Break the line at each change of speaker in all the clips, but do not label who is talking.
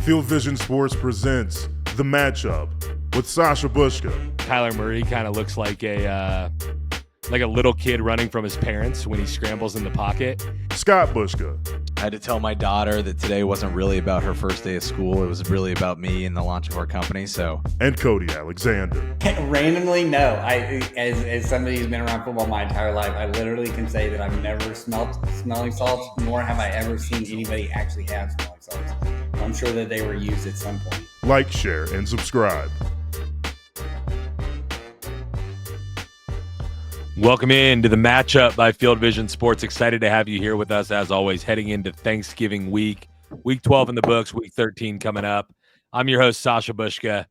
Field Vision Sports presents The Matchup with Sasha Bushka.
Kyler Murray kind of looks like a little kid running from his parents when he scrambles in the pocket.
Scott Bushka.
I had to tell my daughter that today wasn't really about her first day of school. It was really about me and the launch of our company.
And Cody Alexander.
Randomly, no. As somebody who's been around football my entire life, I literally can say that I've never smelled smelling salts, nor have I ever seen anybody actually have smelling salts. I'm sure that they were used at some point.
Like, share, and subscribe.
Welcome in to The Matchup by Field Vision Sports. Excited to have you here with us, as always, heading into Thanksgiving week. Week 12 in the books, week 13 coming up. I'm your host, Sasha Bushka,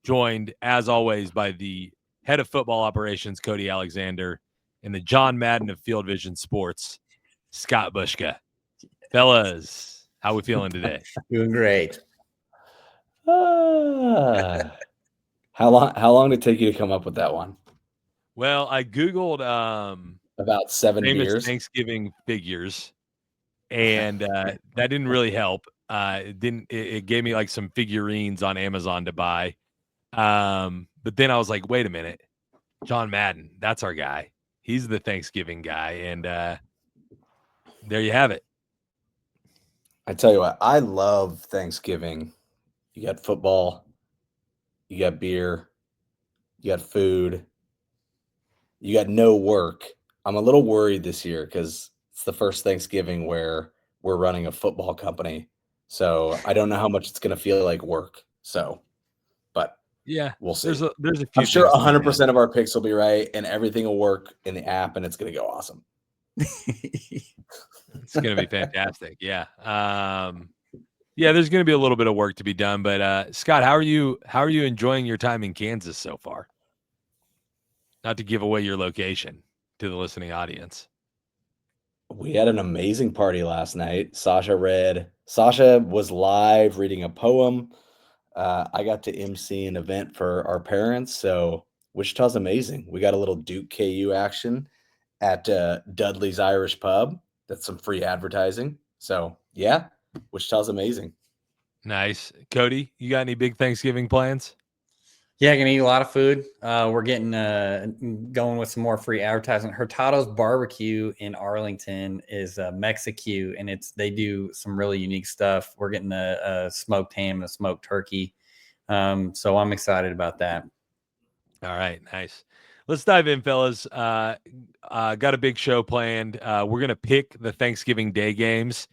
joined, as always, by the head of football operations, Cody Alexander, and the John Madden of Field Vision Sports, Scott Bushka. Fellas, how we feeling today?
Doing great.
How long did it take you to come up with that one?
Well, I Googled
About 7
famous
years.
Thanksgiving figures, and that didn't really help. It gave me like some figurines on Amazon to buy. But then I was like, wait a minute, John Madden, that's our guy. He's the Thanksgiving guy, and there you have it.
I tell you what, I love Thanksgiving. You got football, you got beer, you got food, you got no work. I'm a little worried this year because it's the first Thanksgiving where we're running a football company. So I don't know how much it's going to feel like work. But
Yeah,
we'll see.
There's a few.
I'm sure
things to
100% of our picks will be right and everything will work in the app and it's going to go awesome.
It's going to be fantastic. Yeah. Yeah, there's going to be a little bit of work to be done, but Scott, how are you enjoying your time in Kansas so far? Not to give away your location to the listening audience.
We had an amazing party last night. Sasha was live reading a poem. I got to MC an event for our parents. So Wichita's amazing. We got a little Duke KU action at Dudley's Irish Pub. That's some free advertising. So yeah, Wichita's amazing.
Nice. Cody, you got any big Thanksgiving plans?
Yeah, gonna eat a lot of food. We're getting going with some more free advertising. Hurtado's Barbecue in Arlington is Mexicu, and they do some really unique stuff. We're getting a smoked ham and a smoked turkey. So I'm excited about that.
All right, nice. Let's dive in, fellas. Got a big show planned. We're gonna pick the Thanksgiving Day games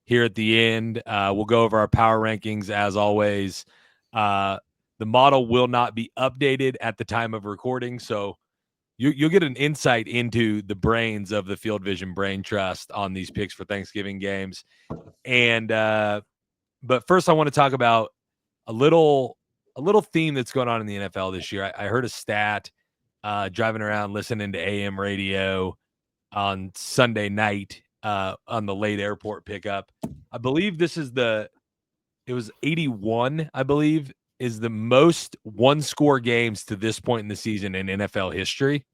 here at the end. We'll go over our power rankings as always. The model will not be updated at the time of recording, so you'll get an insight into the brains of the Field Vision Brain Trust on these picks for Thanksgiving games. And but first, I want to talk about a little theme that's going on in the NFL this year. I heard a stat driving around listening to AM radio on Sunday night on the late airport pickup. I believe it was 81, I believe, is the most one-score games to this point in the season in NFL history.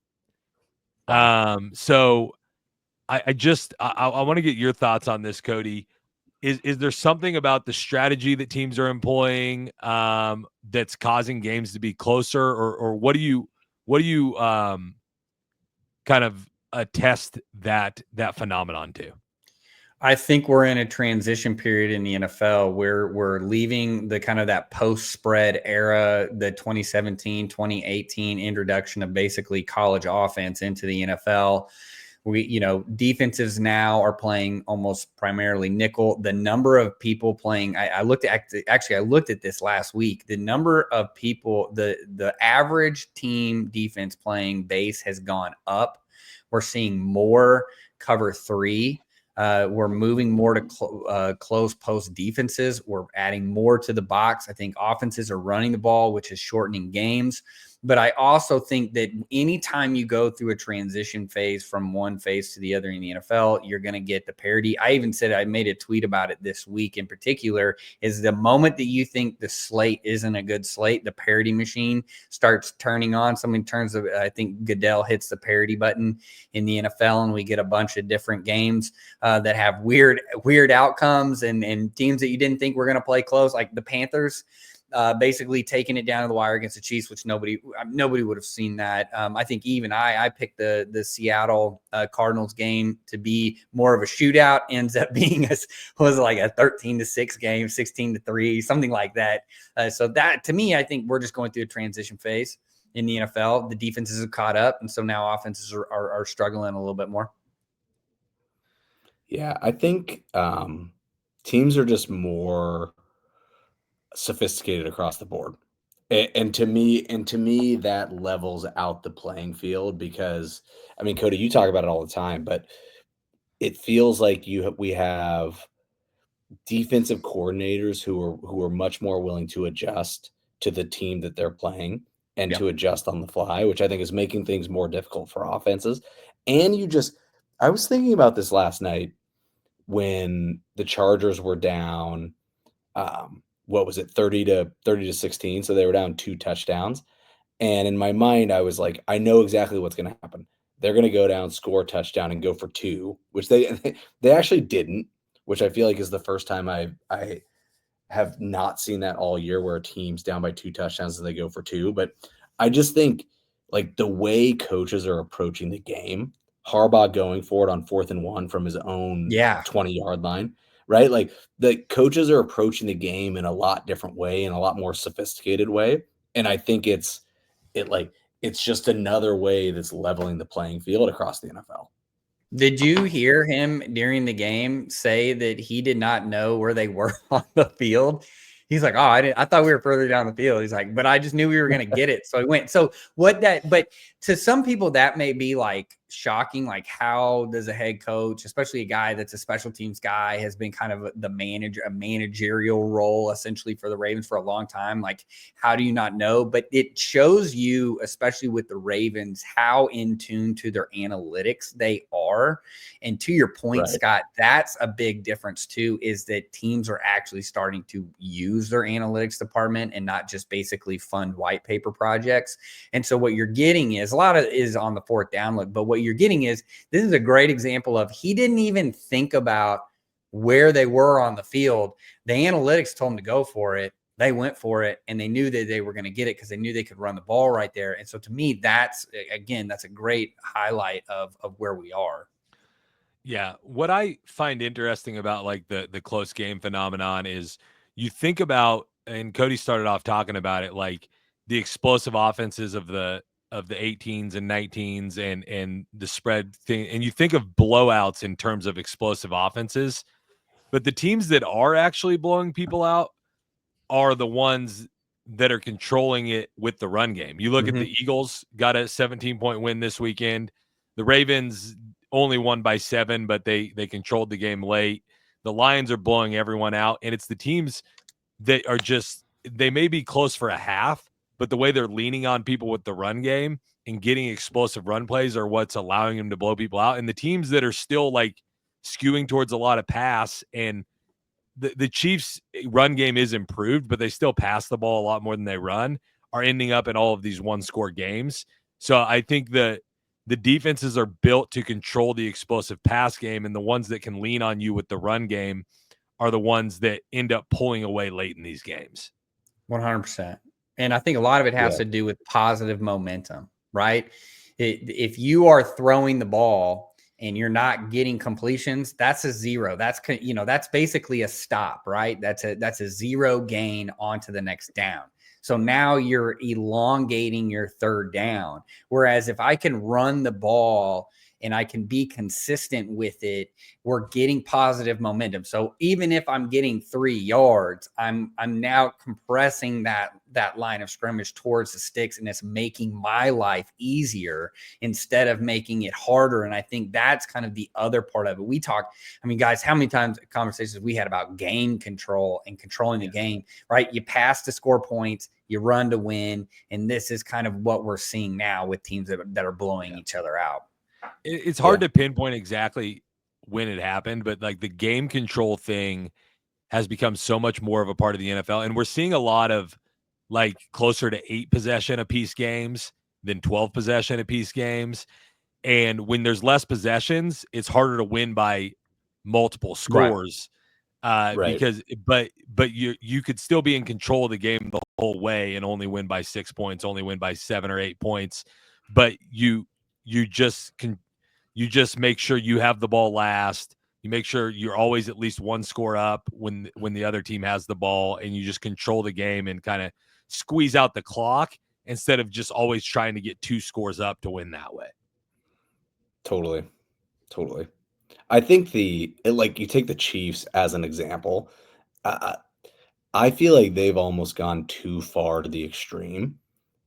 So I want to get your thoughts on this, Cody. Is there something about the strategy that teams are employing that's causing games to be closer, or what do you kind of attest that phenomenon to?
I think we're in a transition period in the NFL where we're leaving the kind of that post-spread era, the 2017, 2018 introduction of basically college offense into the NFL. Defenses now are playing almost primarily nickel. The number of people playing, I looked at this last week. The number of people, the average team defense playing base has gone up. We're seeing more cover three. We're moving more to close post defenses. We're adding more to the box. I think offenses are running the ball, which is shortening games. But I also think that anytime you go through a transition phase from one phase to the other in the NFL, you're going to get the parity. I even said, I made a tweet about it this week in particular, is the moment that you think the slate isn't a good slate, the parity machine starts turning on. Someone turns, I think Goodell hits the parity button in the NFL, and we get a bunch of different games that have weird outcomes and teams that you didn't think were going to play close, like the Panthers. Basically taking it down to the wire against the Chiefs, which nobody would have seen that. I think even I picked the Seattle Cardinals game to be more of a shootout. Ends up being was like a 13-6 game, 16-3, something like that. So that, to me, I think we're just going through a transition phase in the NFL. The defenses have caught up, and so now offenses are struggling a little bit more.
Yeah, I think teams are just more sophisticated across the board. And to me, that levels out the playing field because, I mean, Cody, you talk about it all the time, but it feels like we have defensive coordinators who are much more willing to adjust to the team that they're playing and to adjust on the fly, which I think is making things more difficult for offenses. And I was thinking about this last night when the Chargers were down, what was it, 30-16. So they were down 2 touchdowns. And in my mind, I was like, I know exactly what's going to happen. They're going to go down, score a touchdown, and go for 2, which they actually didn't, which I feel like is the first time I have not seen that all year where a team's down by 2 touchdowns and they go for 2. But I just think like the way coaches are approaching the game, Harbaugh going for it on 4th and 1 from his own 20-yard line, right? Like the coaches are approaching the game in a lot different way, in a lot more sophisticated way. And I think it's just another way that's leveling the playing field across the NFL.
Did you hear him during the game say that he did not know where they were on the field? He's like, oh, I thought we were further down the field. He's like, but I just knew we were going to get it. So he went. So but to some people that may be like shocking. Like, how does a head coach, especially a guy that's a special teams guy, has been kind of a managerial role essentially for the Ravens for a long time. Like, how do you not know? But it shows you, especially with the Ravens, how in tune to their analytics they are. And to your point, right, Scott, that's a big difference too, is that teams are actually starting to use their analytics department and not just basically fund white paper projects. And so what you're getting is a lot of is on the 4th down look, but what you're getting is, this is a great example of, he didn't even think about where they were on the field. The analytics told him to go for it. They went for it, and they knew that they were going to get it because they knew they could run the ball right there. And so to me, that's a great highlight of where we are.
Yeah. What I find interesting about like the close game phenomenon is, you think about, and Cody started off talking about it, like the explosive offenses of the 18s and 19s and the spread thing. And you think of blowouts in terms of explosive offenses, but the teams that are actually blowing people out are the ones that are controlling it with the run game. You look at the Eagles, got a 17-point win this weekend. The Ravens only won by 7, but they controlled the game late. The Lions are blowing everyone out, and it's the teams that are just, they may be close for a half, but the way they're leaning on people with the run game and getting explosive run plays are what's allowing them to blow people out. And the teams that are still like skewing towards a lot of pass, and the Chiefs' run game is improved, but they still pass the ball a lot more than they run, are ending up in all of these 1-score games. So I think the defenses are built to control the explosive pass game, and the ones that can lean on you with the run game are the ones that end up pulling away late in these games.
100%. And I think a lot of it has to do with positive momentum, right? If you are throwing the ball and you're not getting completions, that's a 0. That's basically a stop, right? That's a 0 gain onto the next down. So now you're elongating your 3rd down. Whereas if I can run the ball and I can be consistent with it, we're getting positive momentum. So even if I'm getting 3 yards, I'm now compressing that line of scrimmage towards the sticks, and it's making my life easier instead of making it harder. And I think that's kind of the other part of it. We talk, I mean, guys, how many times conversations we had about game control and controlling the game, right? You pass to score points, you run to win. And this is kind of what we're seeing now with teams that are blowing each other out.
It's hard to pinpoint exactly when it happened, but like the game control thing has become so much more of a part of the NFL. And we're seeing a lot of like closer to 8 possession apiece games than 12 possession apiece games. And when there's less possessions, it's harder to win by multiple scores. Because but you could still be in control of the game the whole way and only win by 6 points, only win by 7 or 8 points, but you just make sure you have the ball last. You make sure you're always at least 1 score up when the other team has the ball, and you just control the game and kind of squeeze out the clock instead of just always trying to get 2 scores up to win that way.
Totally. I think like you take the Chiefs as an example. I feel like they've almost gone too far to the extreme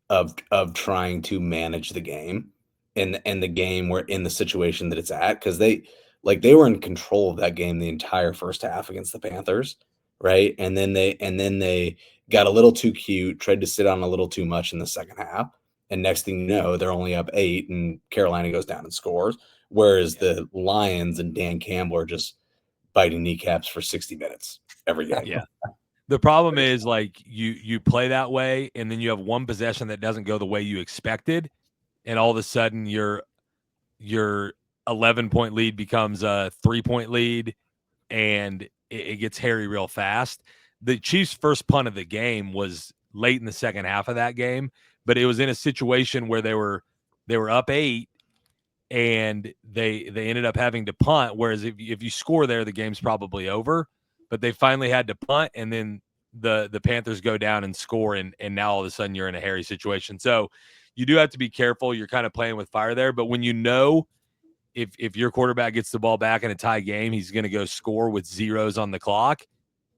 of trying to manage the game and the game where in the situation that it's at, because they were in control of that game the entire first half against the Panthers, right? And then they got a little too cute, tried to sit on a little too much in the second half, and next thing you know, they're only up 8, and Carolina goes down and scores. Whereas the Lions and Dan Campbell are just biting kneecaps for 60 minutes every game.
Yeah. The problem is like you play that way, and then you have one possession that doesn't go the way you expected, and all of a sudden your 11-point lead becomes a 3-point lead, and it gets hairy real fast. The Chiefs' first punt of the game was late in the second half of that game, but it was in a situation where they were up 8, and they ended up having to punt. Whereas if you score there, the game's probably over. But they finally had to punt, and then the Panthers go down and score, and now all of a sudden you're in a hairy situation. So you do have to be careful. You're kind of playing with fire there. But when you know if your quarterback gets the ball back in a tie game, he's going to go score with zeros on the clock,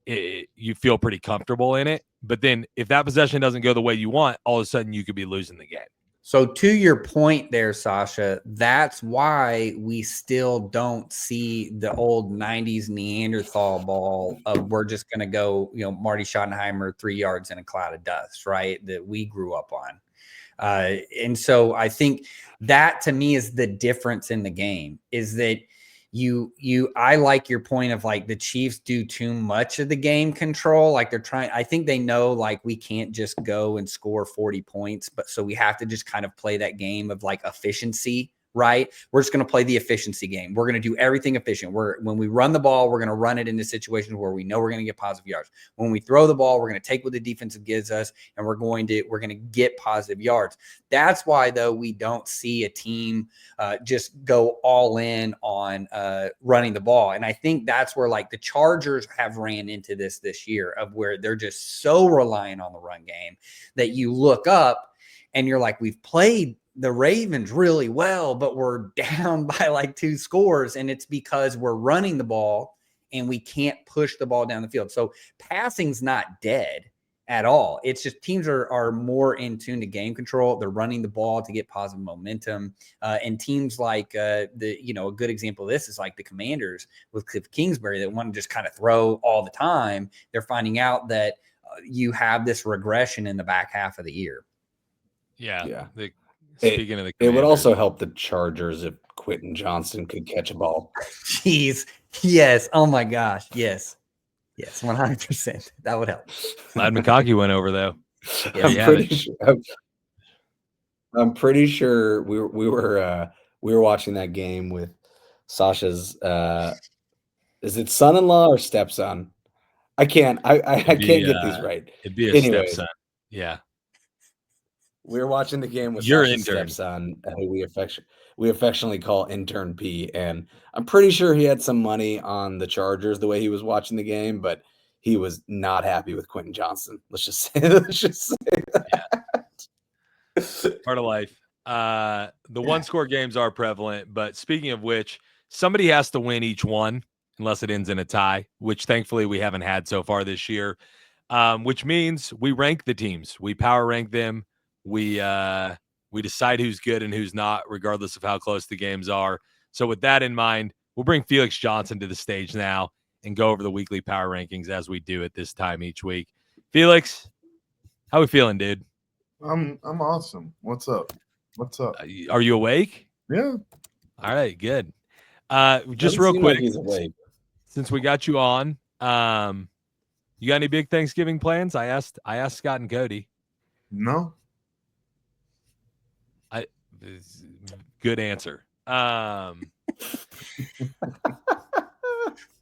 you feel pretty comfortable in it. But then if that possession doesn't go the way you want, all of a sudden you could be losing the game.
So to your point there, Sasha, that's why we still don't see the old 90s Neanderthal ball of we're just going to go, Marty Schottenheimer 3 yards in a cloud of dust, right? That we grew up on. And so I think that to me is the difference in the game is that I like your point of like the Chiefs do too much of the game control. Like I think they know like we can't just go and score 40 points, but so we have to just kind of play that game of like efficiency, right? We're just going to play the efficiency game. We're going to do everything efficient. When we run the ball, we're going to run it into situations where we know we're going to get positive yards. When we throw the ball, we're going to take what the defense gives us, and we're going to get positive yards. That's why though we don't see a team just go all in on running the ball. And I think that's where like the Chargers have ran into this year of where they're just so reliant on the run game that you look up and you're like, we've played the Ravens really well, but we're down by like 2 scores. And it's because we're running the ball and we can't push the ball down the field. So passing's not dead at all. It's just teams are more in tune to game control. They're running the ball to get positive momentum. And teams like a good example of this is like the Commanders with Cliff Kingsbury that want to just kind of throw all the time. They're finding out you have this regression in the back half of the year.
Yeah.
Speaking of the Commanders, it would also help the Chargers if Quentin Johnston could catch a ball.
Jeez. Yes. Oh my gosh. Yes. Yes. 100%. That would help.
Glad McConkey went over though.
Yeah,
I'm pretty sure we were watching that game with Sasha's is it son-in-law or stepson? I can't get these right.
It'd be a stepson. Yeah.
We were watching the game with Sasha's stepson, who we affectionately call Intern P, and I'm pretty sure he had some money on the Chargers the way he was watching the game, but he was not happy with Quentin Johnston. Let's just say that.
Yeah. Part of life. The one-score games are prevalent, but speaking of which, somebody has to win each one unless it ends in a tie, which thankfully we haven't had so far this year, which means we rank the teams. We power rank them. We decide who's good and who's not, regardless of how close the games are. So with that in mind, we'll bring Felix Johnson to the stage now and go over the weekly power rankings as we do at this time each week. Felix, how we feeling, dude?
I'm awesome. What's up? What's up?
Are you awake?
Yeah.
All right, good. Just
Doesn't
real
seem
quick,
like he's awake.
since we got you on, you got any big Thanksgiving plans? I asked Scott and Cody.
No.
Good answer.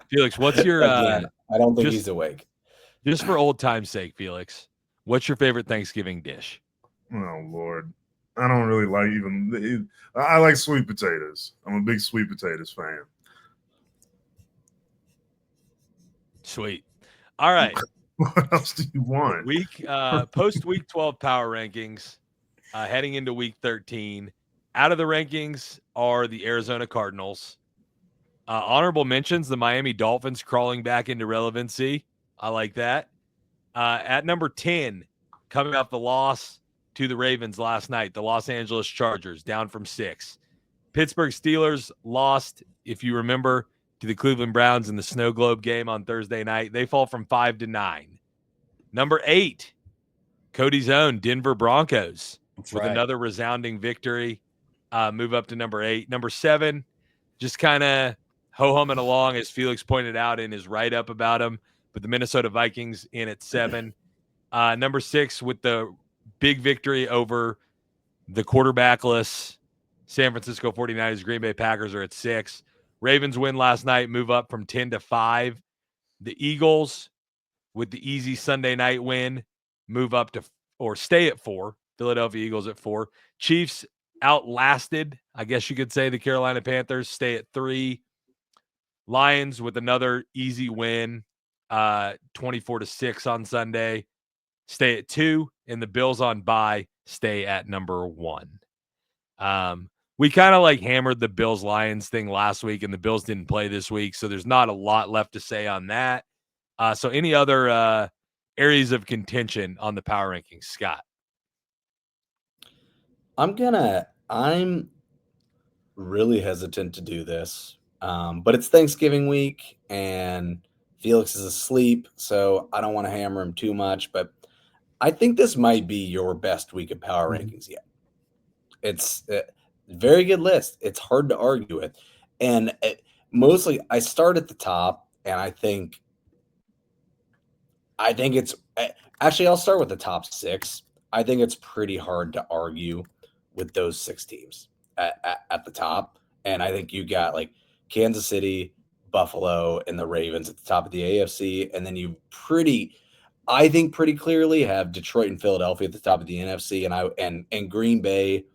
Felix, what's your
Again, I don't think
just-
he's awake.
just for old time's sake, Felix, what's your favorite Thanksgiving dish?
Oh Lord. I don't really like even. I like sweet potatoes. I'm a big sweet potatoes fan.
Sweet. All right.
What else do you want?
Post week 12 power rankings, heading into week 13. Out of the rankings are the Arizona Cardinals. Honorable mentions, the Miami Dolphins crawling back into relevancy. I like that. At number 10, coming off the loss to the Ravens last night, the Los Angeles Chargers, down from 6. Pittsburgh Steelers lost, if you remember, to the Cleveland Browns in the Snow Globe game on Thursday night. They fall from 5 to 9. Number 8, Cody's own Denver Broncos with another resounding victory. Move up to number 8. Number 7, just kind of ho-humming along, as Felix pointed out in his write-up about him, but the Minnesota Vikings in at 7. Number 6, with the big victory over the quarterbackless San Francisco 49ers, Green Bay Packers are at 6. Ravens win last night, move up from 10 to 5. The Eagles, with the easy Sunday night win, move up to or stay at 4. Philadelphia Eagles at 4. Chiefs outlasted, I guess you could say, the Carolina Panthers, stay at 3. Lions with another easy win, 24-6 on Sunday, stay at 2. And the Bills on bye stay at number 1. We kind of like hammered the Bills Lions thing last week, and the Bills didn't play this week, so there's not a lot left to say on that. So any other areas of contention on the power rankings, Scott?
I'm really hesitant to do this, but it's Thanksgiving week and Felix is asleep, so I don't want to hammer him too much, but I think this might be your best week of power rankings yet. It's a very good list. It's hard to argue with. And mostly I start at the top, and I think it's actually, I'll start with the top 6. I think it's pretty hard to argue with those 6 teams at the top. And I think you got like Kansas City, Buffalo, and the Ravens at the top of the AFC. And then you pretty clearly have Detroit and Philadelphia at the top of the NFC. And Green Bay,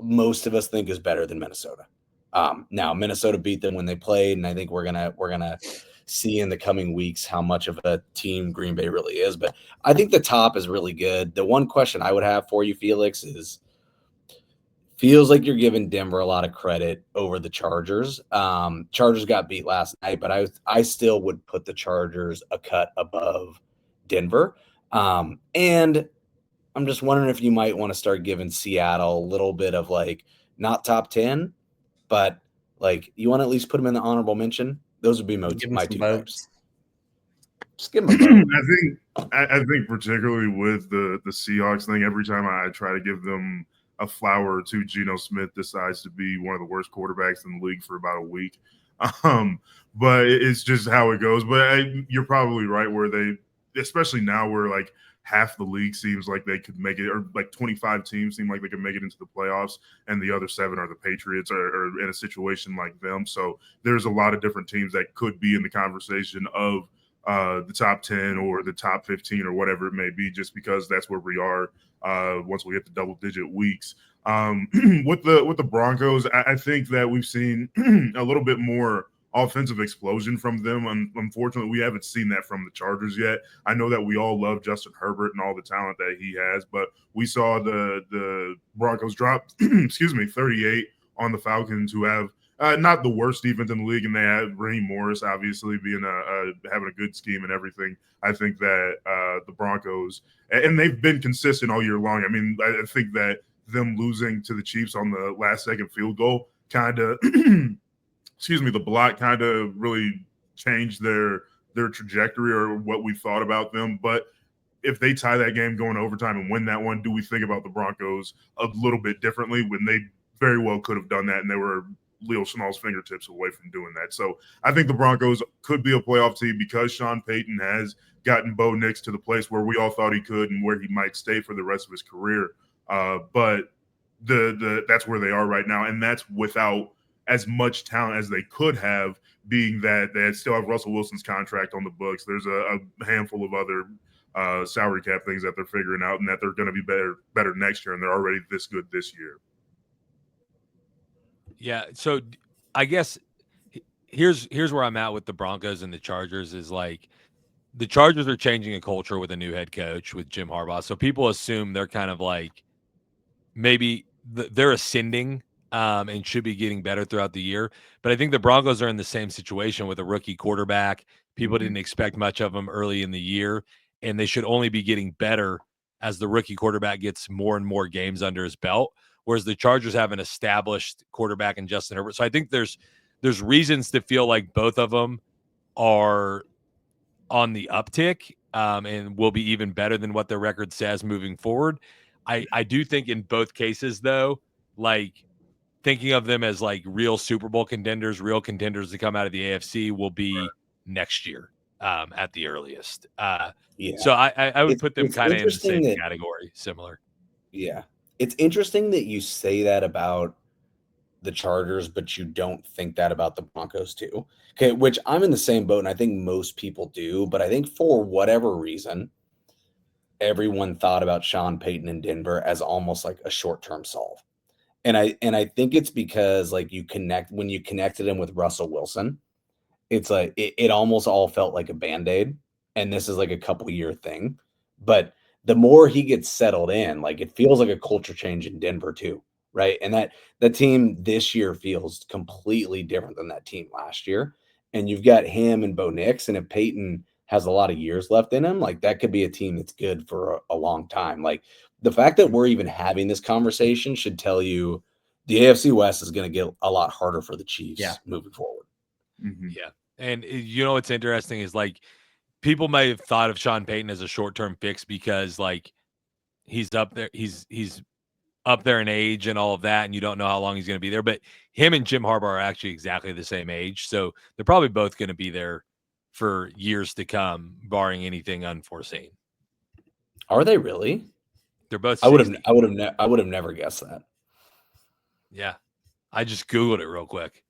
most of us think is better than Minnesota. Now Minnesota beat them when they played, and I think we're gonna see in the coming weeks how much of a team Green Bay really is. But I think the top is really good. The one question I would have for you, Felix, is feels like you're giving Denver a lot of credit over the Chargers. Chargers got beat last night, but I still would put the Chargers a cut above Denver. And I'm just wondering if you might want to start giving Seattle a little bit of like not top 10, but like you want to at least put them in the honorable mention. Those would be my 2 votes. Just give them a vote.
I think particularly with the Seahawks thing, every time I try to give them a flower or two, Geno Smith decides to be one of the worst quarterbacks in the league for about a week. But it's just how it goes. But you're probably right where they, especially now where like half the league seems like they could make it, or like 25 teams seem like they could make it into the playoffs, and the other 7 are the Patriots or in a situation like them. So there's a lot of different teams that could be in the conversation of the top 10 or the top 15 or whatever it may be, just because that's where we are once we hit the double-digit weeks. With the Broncos, I think that we've seen a little bit more offensive explosion from them. Unfortunately, we haven't seen that from the Chargers yet. I know that we all love Justin Herbert and all the talent that he has, but we saw the Broncos drop, 38 on the Falcons, who have not the worst defense in the league, and they have Raheem Morris obviously being having a good scheme and everything. I think that the Broncos, and they've been consistent all year long. I mean, I think that them losing to the Chiefs on the last second field goal kind of, the block kind of really changed their trajectory or what we thought about them. But if they tie that game going overtime and win that one, do we think about the Broncos a little bit differently when they very well could have done that and they were Leo Chenal's fingertips away from doing that? So I think the Broncos could be a playoff team because Sean Payton has gotten Bo Nix to the place where we all thought he could and where he might stay for the rest of his career. But that's where they are right now, and that's without as much talent as they could have, being that they still have Russell Wilson's contract on the books. There's a handful of other salary cap things that they're figuring out, and that they're going to be better next year, and they're already this good this year.
Yeah, so I guess here's where I'm at with the Broncos and the Chargers is like the Chargers are changing a culture with a new head coach with Jim Harbaugh. So people assume they're kind of like maybe they're ascending and should be getting better throughout the year. But I think the Broncos are in the same situation with a rookie quarterback. People didn't expect much of them early in the year, and they should only be getting better as the rookie quarterback gets more and more games under his belt. Whereas the Chargers have an established quarterback in Justin Herbert. So I think there's reasons to feel like both of them are on the uptick and will be even better than what their record says moving forward. I do think in both cases, though, like thinking of them as like real Super Bowl contenders, real contenders to come out of the AFC will be next year at the earliest. So I would put them kind of in the same category, similar.
Yeah. It's interesting that you say that about the Chargers, but you don't think that about the Broncos too. Okay, which I'm in the same boat, and I think most people do, but I think for whatever reason, everyone thought about Sean Payton in Denver as almost like a short-term solve. And I think it's because like when you connected him with Russell Wilson, it's like it almost all felt like a Band-Aid, and this is like a couple year thing. But the more he gets settled in, like it feels like a culture change in Denver too, right? And that team this year feels completely different than that team last year. And you've got him and Bo Nix, and if Peyton has a lot of years left in him, like that could be a team that's good for a long time. Like the fact that we're even having this conversation should tell you the AFC West is going to get a lot harder for the Chiefs moving forward.
Mm-hmm.
Yeah. And you know what's interesting is like people may have thought of Sean Payton as a short-term fix because like he's up there, he's up there in age and all of that, and you don't know how long he's going to be there. But him and Jim Harbaugh are actually exactly the same age, so they're probably both going to be there for years to come, barring anything unforeseen.
Are they really?
They're both.
I would have never guessed that.
Yeah, I just Googled it real quick.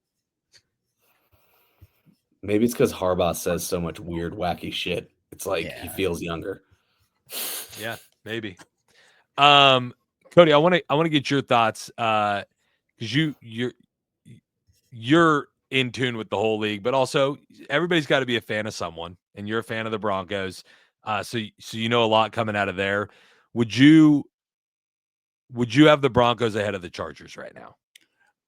Maybe it's because Harbaugh says so much weird, wacky shit. It's like he feels younger.
Yeah, maybe. Cody, I want to get your thoughts because you're in tune with the whole league, but also everybody's got to be a fan of someone, and you're a fan of the Broncos. So you know a lot coming out of there. Would you have the Broncos ahead of the Chargers right now?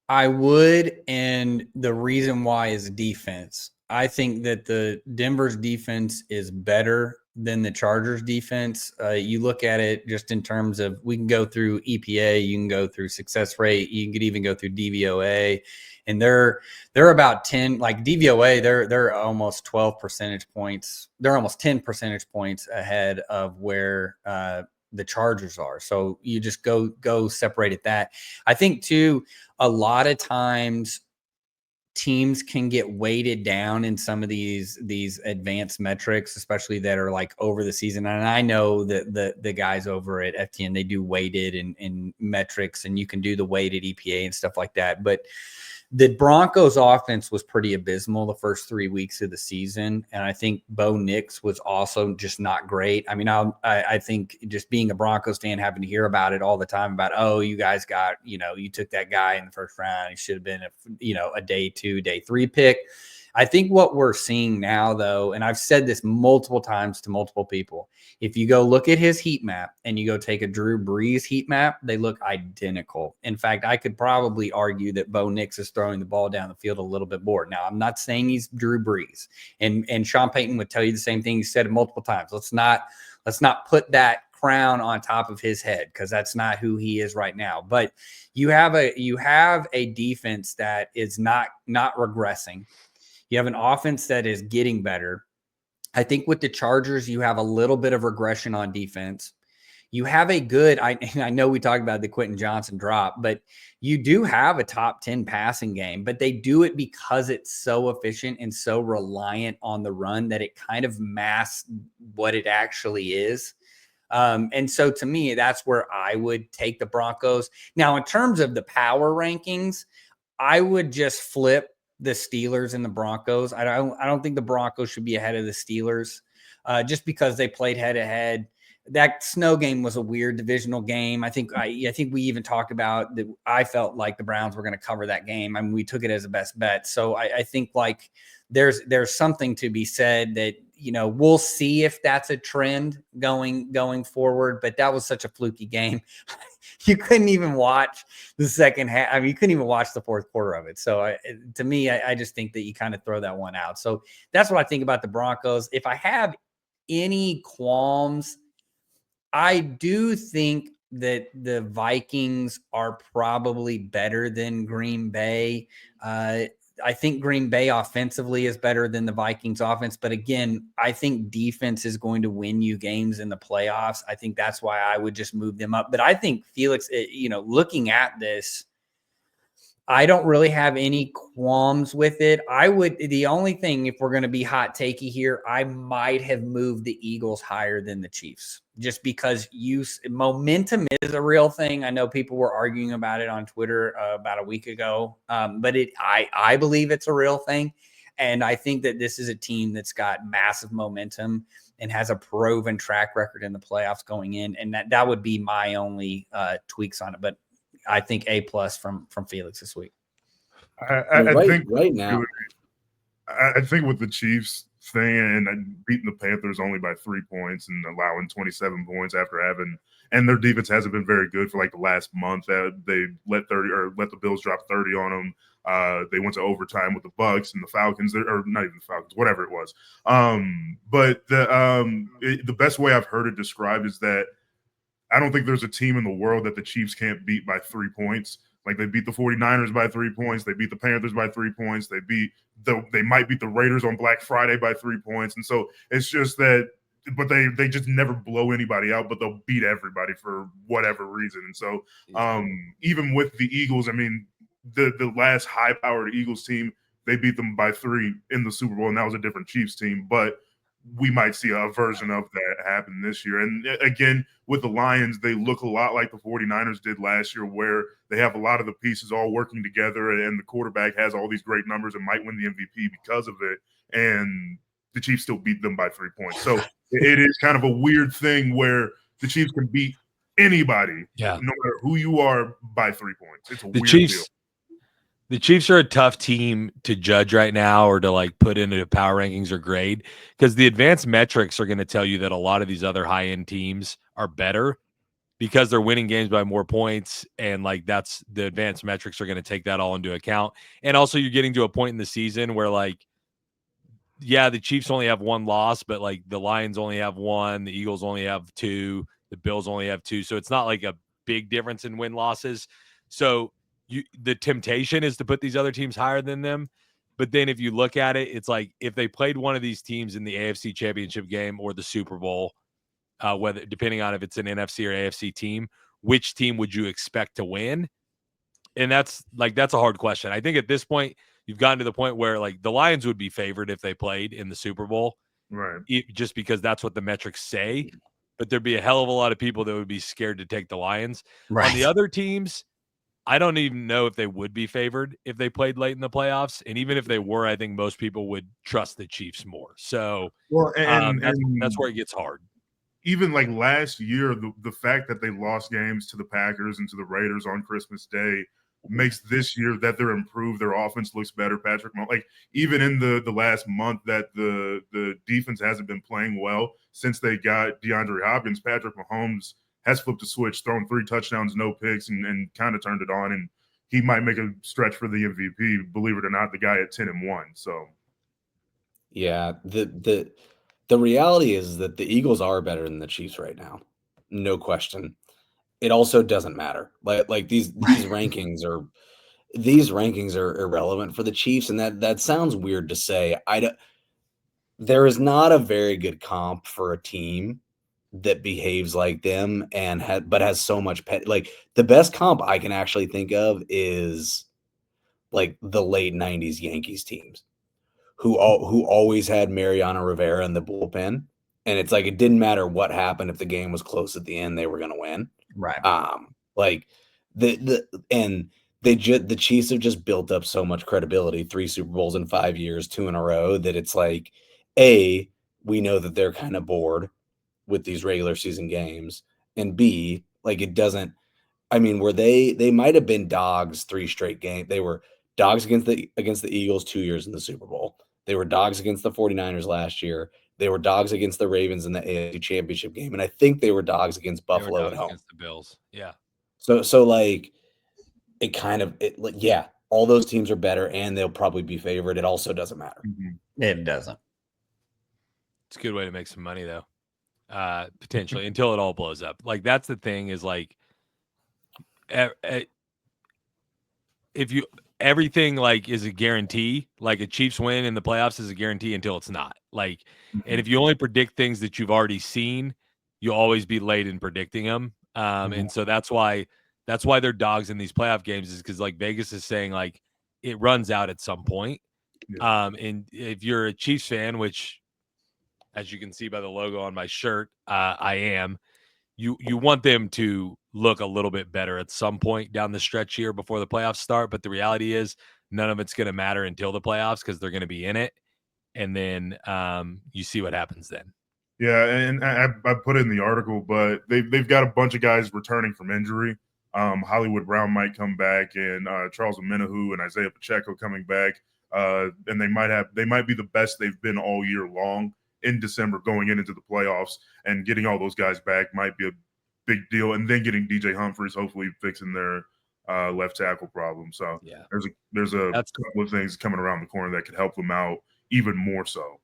I would, and the reason why is defense. I think that the Denver's defense is better than the Chargers defense. You look at it just in terms of, we can go through EPA, you can go through success rate, you could even go through DVOA, and they're about 10, like DVOA, they're almost 12 percentage points. They're almost 10 percentage points ahead of where the Chargers are. So you just go separate at that. I think too, a lot of times teams can get weighted down in some of these advanced metrics, especially that are like over the season. And I know that the guys over at FTN, they do weighted and metrics, and you can do the weighted EPA and stuff like that. But the Broncos offense was pretty abysmal the first 3 weeks of the season. And I think Bo Nix was also just not great. I mean, I think just being a Broncos fan, having to hear about it all the time about, oh, you guys you took that guy in the first round. He should have been a day 2, day 3 pick. I think what we're seeing now, though, and I've said this multiple times to multiple people, if you go look at his heat map and you go take a Drew Brees heat map, they look identical. In fact, I could probably argue that Bo Nix is throwing the ball down the field a little bit more. Now, I'm not saying he's Drew Brees, and Sean Payton would tell you the same thing. He said it multiple times. Let's not put that crown on top of his head, because that's not who he is right now. But you have a defense that is not regressing. You have an offense that is getting better. I think with the Chargers, you have a little bit of regression on defense. You have a good, I know we talked about the Quentin Johnson drop, but you do have a top 10 passing game, but they do it because it's so efficient and so reliant on the run that it kind of masks what it actually is. And so to me, that's where I would take the Broncos. Now, in terms of the power rankings, I would just flip the Steelers and the Broncos. I don't think the Broncos should be ahead of the Steelers, just because they played head to head. That snow game was a weird divisional game. I think we even talked about that. I felt like the Browns were going to cover that game. I mean, we took it as a best bet. So I think like there's something to be said that, we'll see if that's a trend going forward. But that was such a fluky game. You couldn't even watch the second half. I mean, you couldn't even watch the fourth quarter of it. So to me, I just think that you kind of throw that one out. So that's what I think about the Broncos. If I have any qualms, I do think that the Vikings are probably better than Green Bay. I think Green Bay offensively is better than the Vikings offense. But again, I think defense is going to win you games in the playoffs. I think that's why I would just move them up. But I think Felix, looking at this, I don't really have any qualms with it. The only thing, if we're going to be hot takey here, I might have moved the Eagles higher than the Chiefs, just because momentum is a real thing. I know people were arguing about it on Twitter about a week ago, but I believe it's a real thing. And I think that this is a team that's got massive momentum and has a proven track record in the playoffs going in. And that would be my only tweaks on it. But I think A+ from Felix this week.
I think
right now,
I think with the Chiefs thing and beating the Panthers only by 3 points and allowing 27 points after and their defense hasn't been very good for like the last month. They let the Bills drop 30 on them. They went to overtime with the Bucks and the Falcons, or not even the Falcons, whatever it was. But the best way I've heard it described is that I don't think there's a team in the world that the Chiefs can't beat by 3 points. Like, they beat the 49ers by 3 points. They beat the Panthers by 3 points. They might beat the Raiders on Black Friday by 3 points. And so it's just that, but they just never blow anybody out, but they'll beat everybody for whatever reason. And so even with the Eagles, I mean, the last high-powered Eagles team, they beat them by 3 in the Super Bowl, and that was a different Chiefs team. But we might see a version of that happen this year. And again, with the Lions, they look a lot like the 49ers did last year, where they have a lot of the pieces all working together, and the quarterback has all these great numbers and might win the MVP because of it. And the Chiefs still beat them by 3 points. So it is kind of a weird thing where the Chiefs can beat anybody, no matter who you are, by 3 points. It's a weird deal.
The Chiefs are a tough team to judge right now, or to like put into power rankings or grade, because the advanced metrics are going to tell you that a lot of these other high-end teams are better because they're winning games by more points. And like, that's the advanced metrics are going to take that all into account. And also, you're getting to a point in the season where, like, yeah, the Chiefs only have 1 loss, but like the Lions only have 1, the Eagles only have 2, the Bills only have 2. So it's not like a big difference in win losses. So the temptation is to put these other teams higher than them. But then if you look at it, it's like, if they played one of these teams in the AFC Championship game or the Super Bowl, whether depending on if it's an NFC or AFC team, which team would you expect to win? And that's a hard question. I think at this point, you've gotten to the point where like the Lions would be favored if they played in the Super Bowl,
right?
Just because that's what the metrics say. But there'd be a hell of a lot of people that would be scared to take the Lions.
Right.
On the other teams, I don't even know if they would be favored if they played late in the playoffs. And even if they were, I think most people would trust the Chiefs more. So that's where it gets hard.
Even like last year, the fact that they lost games to the Packers and to the Raiders on Christmas Day makes this year that they're improved. Their offense looks better. Patrick Mahomes, like even in the last month that the defense hasn't been playing well since they got DeAndre Hopkins, Patrick Mahomes has flipped a switch, thrown 3 touchdowns, no picks, and kind of turned it on. And he might make a stretch for the MVP. Believe it or not, the guy at 10-1. So
Yeah, the reality is that the Eagles are better than the Chiefs right now. No question. It also doesn't matter. Like these rankings are irrelevant for the Chiefs, and that sounds weird to say. There is not a very good comp for a team that behaves like them and but has so much like the best comp I can actually think of is like the late 90s Yankees teams who always had Mariano Rivera in the bullpen. And it's like it didn't matter what happened if the game was close at the end, they were going to win.
Right.
Like the Chiefs have just built up so much credibility, 3 Super Bowls in 5 years, 2 in a row, that it's like, A, we know that they're kind of bored with these regular season games, and B, like it doesn't. I mean, were they might have been dogs 3 straight games. They were dogs against the Eagles 2 years in the Super Bowl. They were dogs against the 49ers last year. They were dogs against the Ravens in the AFC Championship game, and I think they were dogs against Buffalo at home
against the Bills. Yeah.
So like it kind of like yeah, all those teams are better and they'll probably be favored. It also doesn't matter.
It doesn't.
It's a good way to make some money though. Potentially until it all blows up. Like that's the thing is like if you everything like is a guarantee, like a Chiefs win in the playoffs is a guarantee until it's not. Like and if you only predict things that you've already seen, you'll always be late in predicting them. And so that's why they're dogs in these playoff games is because like Vegas is saying like it runs out at some point.
Yeah.
And if you're a Chiefs fan, which as you can see by the logo on my shirt, I am, you want them to look a little bit better at some point down the stretch here before the playoffs start. But the reality is none of it's going to matter until the playoffs because they're going to be in it. And then you see what happens then.
Yeah, and I put it in the article, but they've got a bunch of guys returning from injury. Hollywood Brown might come back, and Charles Omenihu and Isaiah Pacheco coming back. And they might be the best they've been all year long in December going into the playoffs, and getting all those guys back might be a big deal. And then getting DJ Humphries, hopefully fixing their left tackle problem. So
yeah,
there's a couple of things coming around the corner that could help them out even more so.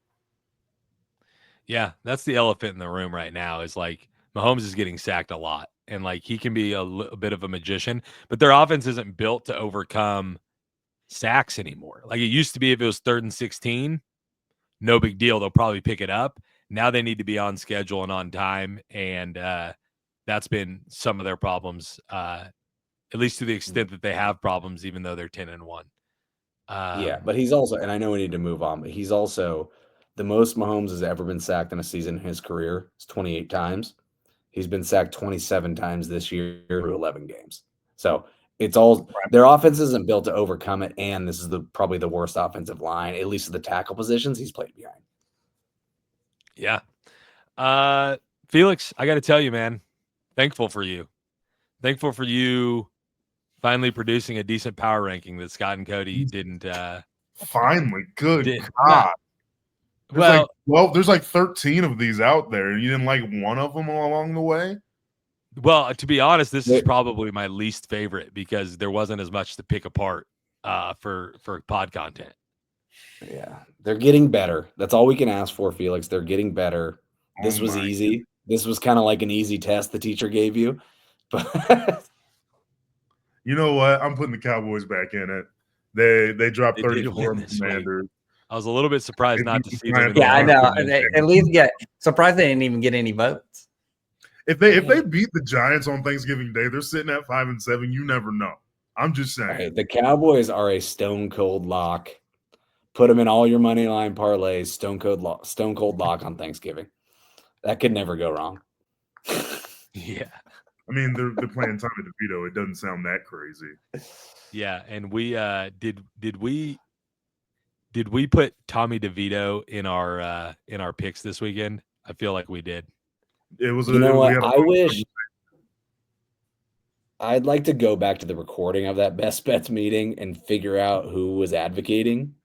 Yeah, that's the elephant in the room right now is like Mahomes is getting sacked a lot. And like he can be a bit of a magician, but their offense isn't built to overcome sacks anymore. Like it used to be if it was 3rd and 16, no big deal. They'll probably pick it up. Now they need to be on schedule and on time. And that's been some of their problems, at least to the extent that they have problems, even though they're 10-1.
Yeah, but he's also, and I know we need to move on, but he's also the most Mahomes has ever been sacked in a season in his career. It's 28 times. He's been sacked 27 times this year through 11 games. So it's all their offense isn't built to overcome it, and this is probably the worst offensive line, at least at the tackle positions he's played behind.
Yeah. Felix, I got to tell you, man, thankful for you. Thankful for you finally producing a decent power ranking that Scott and Cody didn't.
Finally, good God. There's like 13 of these out there, and you didn't like one of them along the way?
Well, to be honest, this is probably my least favorite because there wasn't as much to pick apart for pod content.
Yeah, they're getting better. That's all we can ask for, Felix. They're getting better. This was easy. God. This was kind of like an easy test the teacher gave you. But
you know what? I'm putting the Cowboys back in it. They dropped 34 on the Commanders.
I was a little bit surprised not to see them.
Yeah, I know. At least surprised they didn't even get any votes.
If they beat the Giants on Thanksgiving Day, they're sitting at 5-7. You never know. I'm just saying.
Right, the Cowboys are a stone cold lock. Put them in all your money line parlays. Stone cold lock on Thanksgiving. That could never go wrong.
Yeah.
I mean, they're playing Tommy DeVito. It doesn't sound that crazy.
Yeah, and we did we put Tommy DeVito in our picks this weekend? I feel like we did.
It was.
You know what? I'd like to go back to the recording of that best bets meeting and figure out who was advocating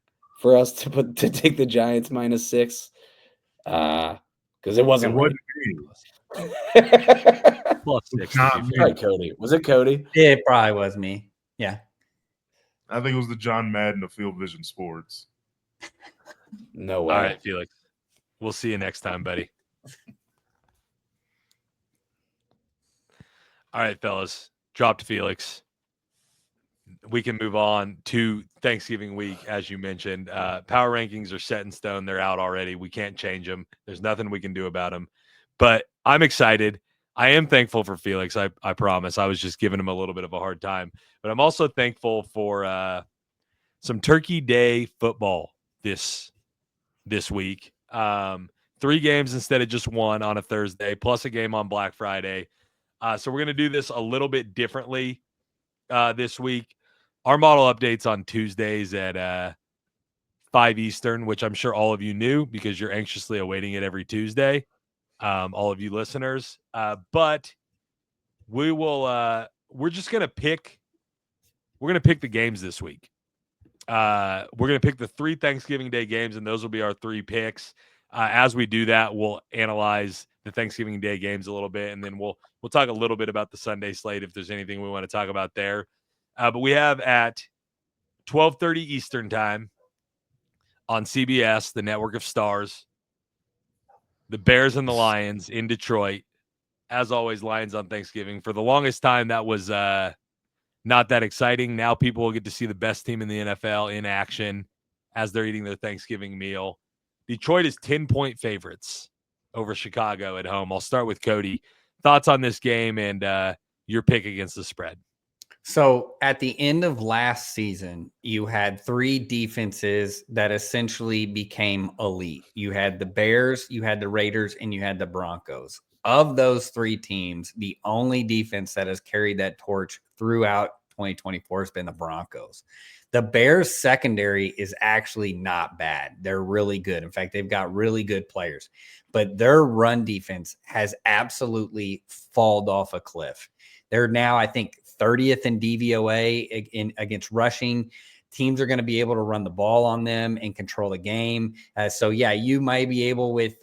for us to take the Giants -6. Because it wasn't
It
right.
wasn't me.
+6 to
Not
be
me.
fair.
Right, Cody. Was it Cody?
It probably was me. Yeah.
I think it was the John Madden of Field Vision Sports.
No way.
All right, Felix. We'll see you next time, buddy. All right, fellas. Dropped Felix. We can move on to Thanksgiving week, as you mentioned. Power rankings are set in stone. They're out already. We can't change them. There's nothing we can do about them. But I'm excited. I am thankful for Felix. I promise. I was just giving him a little bit of a hard time. But I'm also thankful for some Turkey Day football this week. 3 games instead of just 1 on a Thursday, plus a game on Black Friday. So we're going to do this a little bit differently this week. Our model updates on Tuesdays at 5 Eastern, which I'm sure all of you knew because you're anxiously awaiting it every Tuesday, all of you listeners. But we will we're just going to pick the games this week. We're going to pick the 3 Thanksgiving Day games, and those will be our 3 picks. As we do that, we'll analyze the Thanksgiving Day games a little bit, and then we'll talk a little bit about the Sunday slate if there's anything we want to talk about there. But we have at 12:30 Eastern time on CBS, the Network of Stars, the Bears and the Lions in Detroit. As always, Lions on Thanksgiving. For the longest time, that was not that exciting. Now people will get to see the best team in the NFL in action as they're eating their Thanksgiving meal. Detroit is 10-point favorites over Chicago at home. I'll start with Cody. Thoughts on this game and your pick against the spread?
So at the end of last season, you had 3 defenses that essentially became elite. You had the Bears, you had the Raiders, and you had the Broncos. Of those 3 teams, the only defense that has carried that torch throughout 2024 has been the Broncos. The Bears secondary is actually not bad. They're really good. In fact, they've got really good players, but their run defense has absolutely fallen off a cliff. They're now, I think, 30th in DVOA against rushing. Teams are going to be able to run the ball on them and control the game. So yeah, you might be able with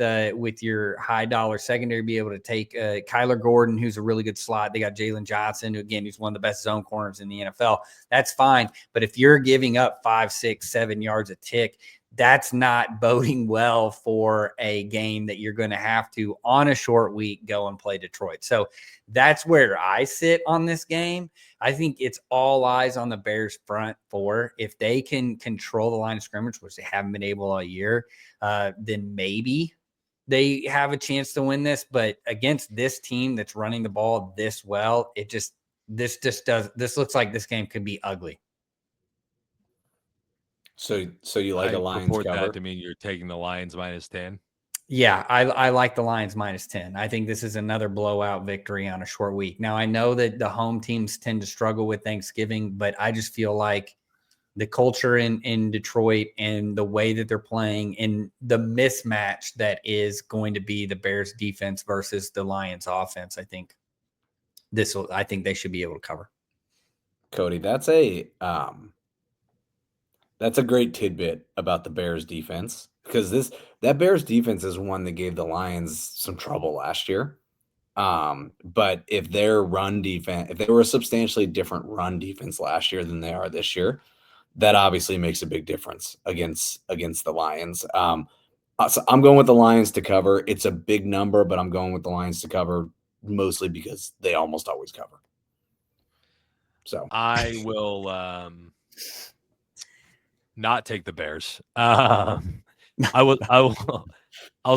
your high dollar secondary be able to take Kyler Gordon, who's a really good slot. They got Jalen Johnson, who again, who's one of the best zone corners in the NFL. That's fine. But if you're giving up 5, 6, 7 yards a tick, that's not boding well for a game that you're going to have to, on a short week, go and play Detroit. So that's where I sit on this game. I think it's all eyes on the Bears front 4. If they can control the line of scrimmage, which they haven't been able all year, then maybe they have a chance to win this. But against this team that's running the ball this well, this looks like this game could be ugly.
So you like a Lions
report
cover?
that to mean you're taking the Lions -10.
Yeah, I like the Lions -10. I think this is another blowout victory on a short week. Now, I know that the home teams tend to struggle with Thanksgiving, but I just feel like the culture in Detroit and the way that they're playing and the mismatch that is going to be the Bears defense versus the Lions offense, I think they should be able to cover.
Cody, that's a great tidbit about the Bears defense, because that Bears defense is one that gave the Lions some trouble last year. But if their run defense, if they were a substantially different run defense last year than they are this year, that obviously makes a big difference against the Lions. So I'm going with the Lions to cover. It's a big number, but I'm going with the Lions to cover mostly because they almost always cover. So
I will not take the Bears. I'll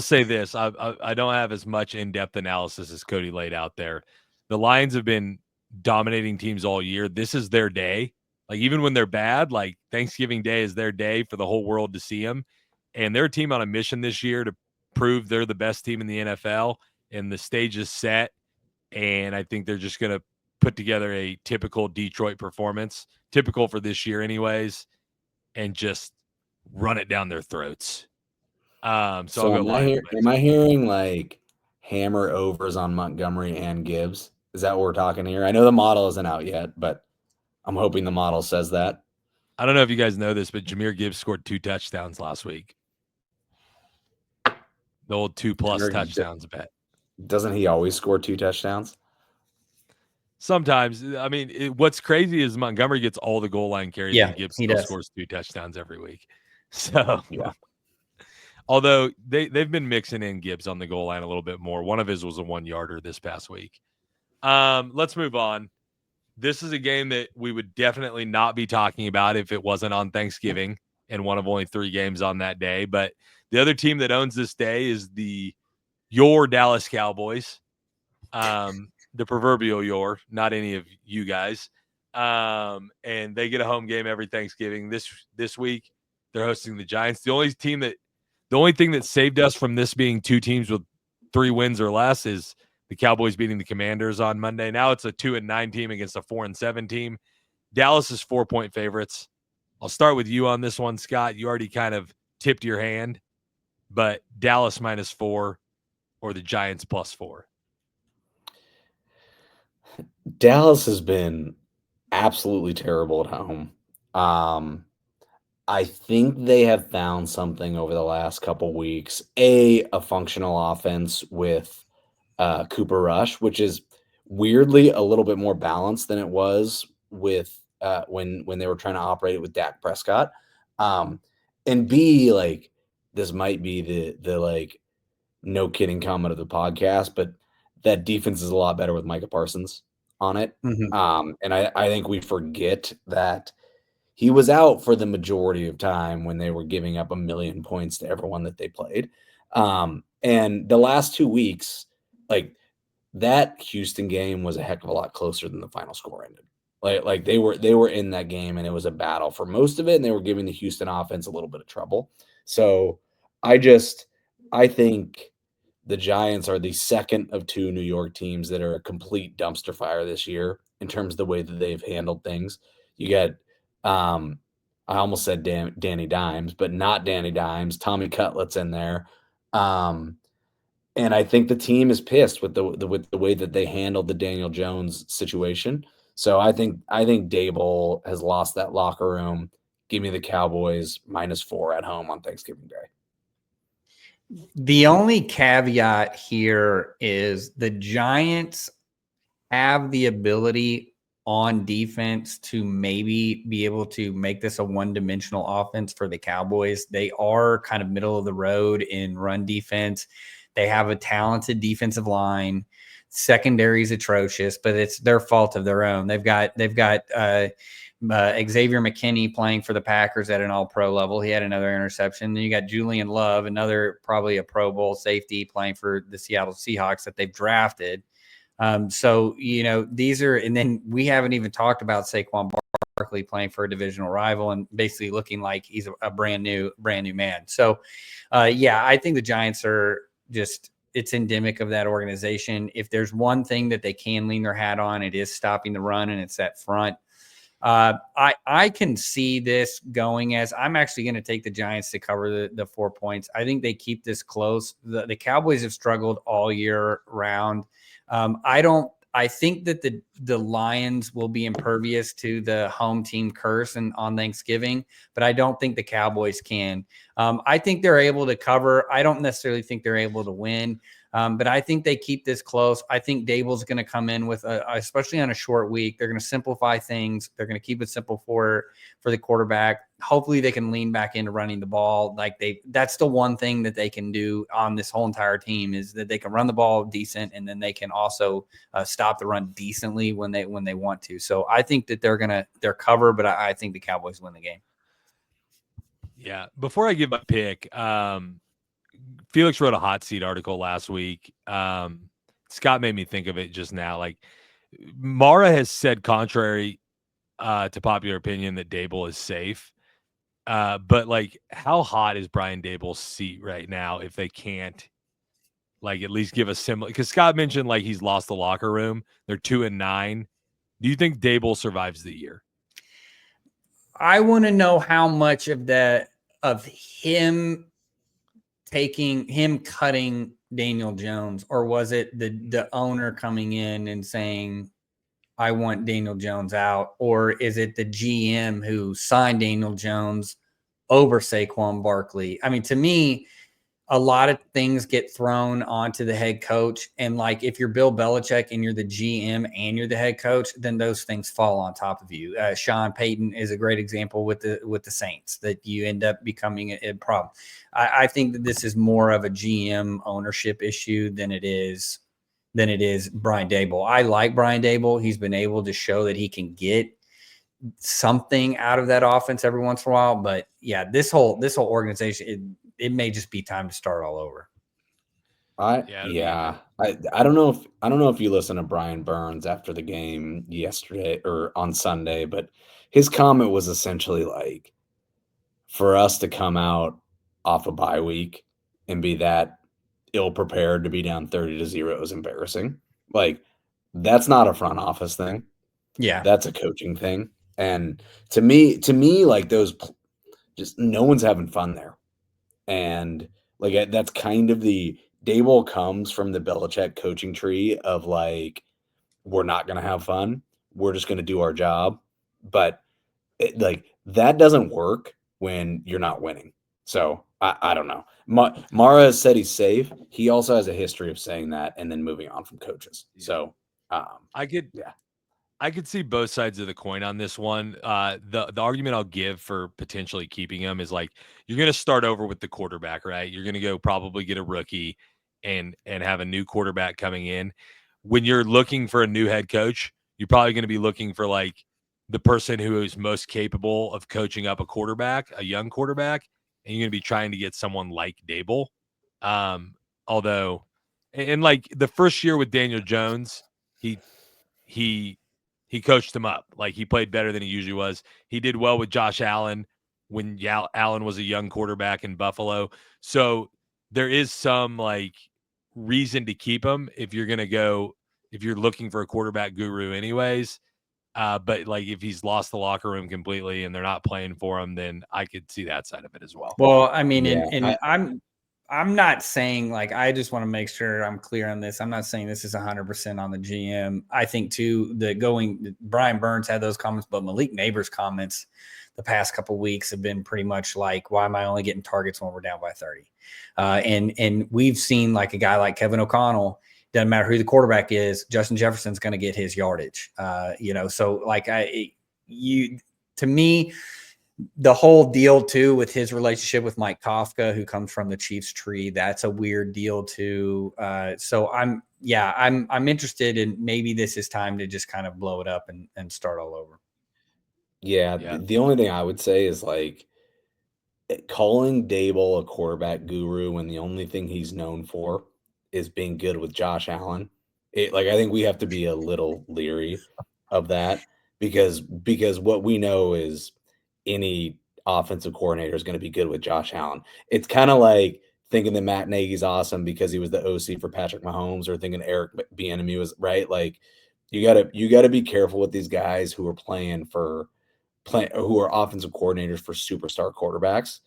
say this. I don't have as much in-depth analysis as Cody laid out there. The Lions have been dominating teams all year. This is their day. Like, even when they're bad, like Thanksgiving Day is their day for the whole world to see them. And they're a team on a mission this year to prove they're the best team in the NFL, and the stage is set. And I think they're just going to put together a typical Detroit performance, typical for this year anyways, and just run it down their throats. So I'll go
am I hearing like hammer overs on Montgomery and Gibbs? Is that what we're talking here? I know the model isn't out yet, but I'm hoping the model says that.
I don't know if you guys know this, but Jahmyr Gibbs scored 2 touchdowns last week. The old 2+ touchdowns bet.
Doesn't he always score 2 touchdowns?
Sometimes. I mean, what's crazy is Montgomery gets all the goal line carries, and Gibbs still scores 2 touchdowns every week. So,
yeah.
Although they've been mixing in Gibbs on the goal line a little bit more. One of his was a 1-yarder this past week. Let's move on. This is a game that we would definitely not be talking about if it wasn't on Thanksgiving and one of only 3 games on that day. But the other team that owns this day is your Dallas Cowboys. The proverbial your, not any of you guys. And they get a home game every Thanksgiving. This week, they're hosting the Giants. The only thing that saved us from this being 2 teams with 3 wins or less is the Cowboys beating the Commanders on Monday. Now it's a 2-9 team against a 4-7 team. Dallas is 4-point favorites. I'll start with you on this one, Scott. You already kind of tipped your hand, but Dallas -4 or the Giants +4.
Dallas has been absolutely terrible at home. I think they have found something over the last couple weeks. A functional offense with Cooper Rush, which is weirdly a little bit more balanced than it was with when they were trying to operate it with Dak Prescott. And B, like, this might be the like no kidding comment of the podcast, but that defense is a lot better with Micah Parsons on it.
Mm-hmm.
And I think we forget that he was out for the majority of time when they were giving up 1 million points to everyone that they played. And the last 2 weeks, like, that Houston game was a heck of a lot closer than the final score ended. Like they were in that game, and it was a battle for most of it, and they were giving the Houston offense a little bit of trouble. So I think the Giants are the second of 2 New York teams that are a complete dumpster fire this year in terms of the way that they've handled things. You got I almost said Danny Dimes, but not Danny Dimes. Tommy Cutlet's in there. And I think the team is pissed with the way that they handled the Daniel Jones situation. So I think Dable has lost that locker room. Give me the Cowboys -4 at home on Thanksgiving Day.
The only caveat here is the Giants have the ability on defense to maybe be able to make this a one-dimensional offense for the Cowboys. They are kind of middle of the road in run defense. They have a talented defensive line. Secondary is atrocious, but it's their fault of their own. They've got Xavier McKinney playing for the Packers at an all-pro level. He had another interception. Then you got Julian Love, another probably a Pro Bowl safety playing for the Seattle Seahawks that they've drafted. So, these are, and then we haven't even talked about Saquon Barkley playing for a divisional rival and basically looking like he's a brand new man. So, I think the Giants are just, it's endemic of that organization. If there's one thing that they can lean their hat on, it is stopping the run, and it's that front. I can see this going as I'm actually going to take the Giants to cover the 4 points. I think they keep this close. The Cowboys have struggled all year round. I think that the Lions will be impervious to the home team curse on Thanksgiving, but I don't think the Cowboys can. I think they're able to cover. I don't necessarily think they're able to win. But I think they keep this close. I think Dable's going to come in with, especially on a short week, they're going to simplify things. They're going to keep it simple for the quarterback. Hopefully they can lean back into running the ball. That's the one thing that they can do on this whole entire team is that they can run the ball decent, and then they can also stop the run decently when they want to. So I think that they're covered, but I think the Cowboys win the game.
Yeah. Before I give my pick, Felix wrote a hot seat article last week. Scott made me think of it just now. Like, Mara has said, contrary to popular opinion, that Dable is safe. But like, how hot is Brian Dable's seat right now if they can't like at least give a similar? Because Scott mentioned like he's lost the locker room. They're 2-9. Do you think Dable survives the year?
I want to know how much of him cutting Daniel Jones, or was it the owner coming in and saying, I want Daniel Jones out? Or is it the GM who signed Daniel Jones over Saquon Barkley? I mean, to me, a lot of things get thrown onto the head coach. And like, if you're Bill Belichick and you're the GM and you're the head coach, then those things fall on top of you. Sean Payton is a great example with the Saints, that you end up becoming a problem. I think that this is more of a GM ownership issue than it is Brian Daboll. I like Brian Daboll. He's been able to show that he can get something out of that offense every once in a while. But yeah, this whole organization, it may just be time to start all over.
I don't know if you listen to Brian Burns after the game yesterday or on Sunday, but his comment was essentially like, for us to come out off a bye week and be that ill prepared to be down 30-0 is embarrassing. Like, that's not a front office thing.
Yeah,
That's a coaching thing. And to me, like, those just no one's having fun there. And like, that's kind of the Daboll comes from the Belichick coaching tree of like, we're not going to have fun. We're just going to do our job. But like, that doesn't work when you're not winning. So I don't know. Mara has said he's safe. He also has a history of saying that and then moving on from coaches. So
I could see both sides of the coin on this one. The argument I'll give for potentially keeping him is like, you're going to start over with the quarterback, right? You're going to go probably get a rookie and have a new quarterback coming in. When you're looking for a new head coach, you're probably going to be looking for like the person who is most capable of coaching up a quarterback, a young quarterback, and you're going to be trying to get someone like Dable. Although, and like the first year with Daniel Jones, he coached him up. Like, he played better than he usually was. He did well with Josh Allen when Allen was a young quarterback in Buffalo. So there is some like reason to keep him if you're looking for a quarterback guru anyways. But like, if he's lost the locker room completely and they're not playing for him, then I could see that side of it as well.
Well, I mean, I'm not saying, like, I just want to make sure I'm clear on this. I'm not saying this is 100% on the GM. I think too Brian Burns had those comments, but Malik Neighbors' comments the past couple of weeks have been pretty much like, why am I only getting targets when we're down by 30? And we've seen like a guy like Kevin O'Connell. Doesn't matter who the quarterback is, Justin Jefferson's going to get his yardage. So like to me, the whole deal too with his relationship with Mike Kafka, who comes from the Chiefs tree, that's a weird deal too. So I'm interested in, maybe this is time to just kind of blow it up and start all over.
Yeah. The only thing I would say is like, calling Dable a quarterback guru when the only thing he's known for is being good with Josh Allen. I think we have to be a little leery of that because what we know is any offensive coordinator is going to be good with Josh Allen. It's kind of like thinking that Matt Nagy's awesome because he was the OC for Patrick Mahomes, or thinking Eric Bieniemy was right. Like, you gotta be careful with these guys who are who are offensive coordinators for superstar quarterbacks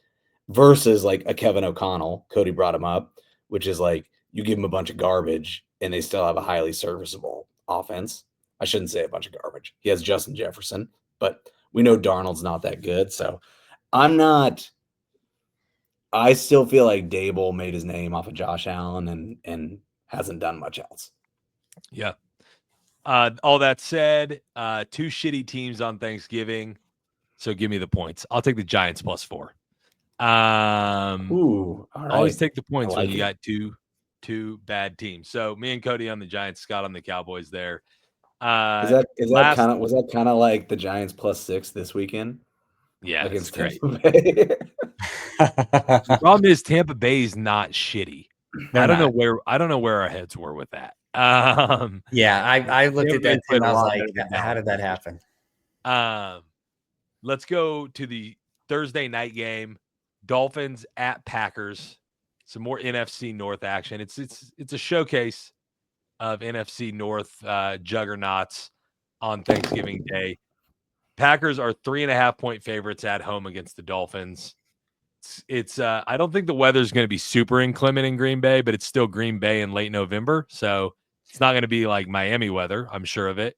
versus like a Kevin O'Connell. Cody brought him up, which is like, you give them a bunch of garbage and they still have a highly serviceable offense. I shouldn't say a bunch of garbage. He has Justin Jefferson, but we know Darnold's not that good. So I still feel like Dable made his name off of Josh Allen and hasn't done much else.
Yeah. All that said, two shitty teams on Thanksgiving. So give me the points. I'll take the Giants +4.
Ooh, all right.
Always take the points when you
it.
got two bad teams. So me and Cody on the Giants, Scott on the Cowboys there.
Was that kind of like the Giants +6 this weekend?
Yeah,
against
that's great.
Tampa Bay?
The problem is Tampa Bay is not shitty.
I don't
know where our heads were with that.
Yeah, I looked at that too, and I was like, how did that happen?
Let's go to the Thursday night game. Dolphins at Packers. Some more NFC North action. It's a showcase of NFC North juggernauts on Thanksgiving Day. Packers are 3.5-point favorites at home against the Dolphins. it's I don't think the weather's going to be super inclement in Green Bay, but it's still Green Bay in late November, so it's not going to be like Miami weather. I'm sure of it.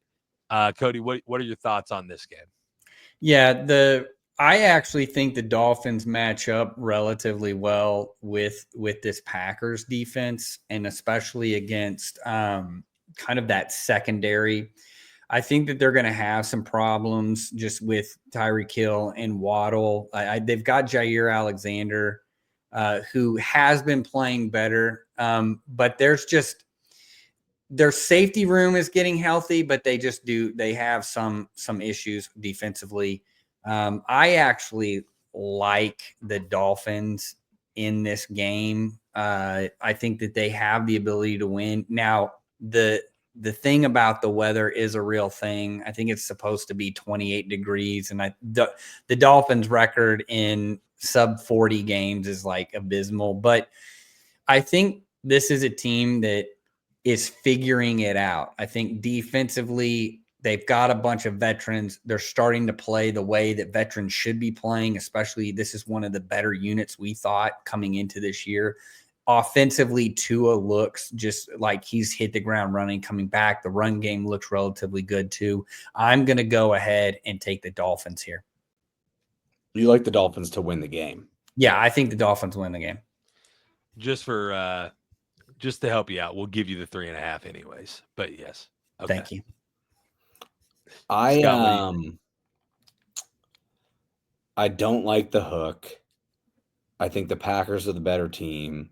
Cody, what are your thoughts on this game?
Yeah, I actually think the Dolphins match up relatively well with this Packers defense, and especially against kind of that secondary. I think that they're going to have some problems just with Tyreek Hill and Waddle. They've got Jair Alexander, who has been playing better, but their safety room is getting healthy, but they have some issues defensively. I actually like the Dolphins in this game. I think that they have the ability to win. Now, the thing about the weather is a real thing. I think it's supposed to be 28 degrees, and the Dolphins record in sub 40 games is like abysmal, but I think this is a team that is figuring it out. I think defensively, they've got a bunch of veterans. They're starting to play the way that veterans should be playing, especially this is one of the better units we thought coming into this year. Offensively, Tua looks just like he's hit the ground running coming back. The run game looks relatively good too. I'm going to go ahead and take the Dolphins here.
You like the Dolphins to win the game?
Yeah, I think the Dolphins win the game.
Just to help you out, we'll give you the 3.5 anyways. But yes, okay.
Thank you.
Scott,
I don't like the hook. I think the Packers are the better team.